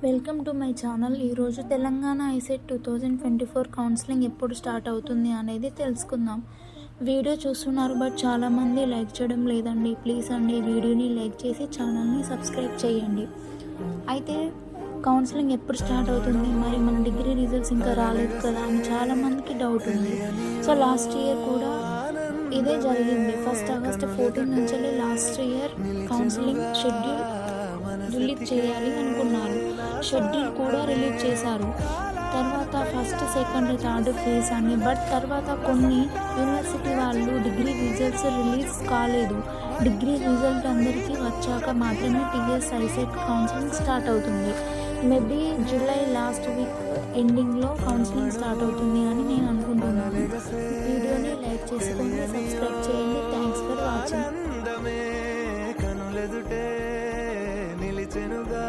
Welcome to my channel. ఈరోజు Telangana ICET 2024 counselling ఎప్పుడు start అవుతుంది అనేది తెలుసుకుందాం. వీడియో చూస్తున్నారు బట్ చాలామంది లైక్ చేయడం లేదండి. ప్లీజ్ అండి వీడియోని లైక్ చేసి ఛానల్ని సబ్స్క్రైబ్ చేయండి. అయితే కౌన్సిలింగ్ ఎప్పుడు స్టార్ట్ అవుతుంది, మరి మన డిగ్రీ రిజల్ట్స్ ఇంకా రాలేదు కదా అని చాలామందికి డౌట్ ఉంది. సో లాస్ట్ ఇయర్ కూడా ఇదే జరిగింది. 1 ఆగస్ట్ 14 నుంచి last year counselling schedule release చేయాలి అనుకున్నారు. షెడ్యూల్ కూడా రిలీజ్ చేశారు. తర్వాత ఫస్ట్, సెకండ్, థర్డ్ ఫేజ్ అని. బట్ తర్వాత కొన్ని యూనివర్సిటీ వాళ్ళు డిగ్రీ రిజల్ట్స్ రిలీజ్ కాలేదు. డిగ్రీ రిజల్ట్ అందరికీ వచ్చాక మాత్రమే టీఎస్ ఐసెట్ కౌన్సిలింగ్ స్టార్ట్ అవుతుంది. మేబీ జూలై లాస్ట్ వీక్ ఎండింగ్లో కౌన్సిలింగ్ స్టార్ట్ అవుతుంది అని నేను అనుకుంటున్నాను. వీడియోని లైక్ చేసుకోండి, సబ్స్క్రైబ్ చేయండి. Thanks for watching. నిలిచెనుగా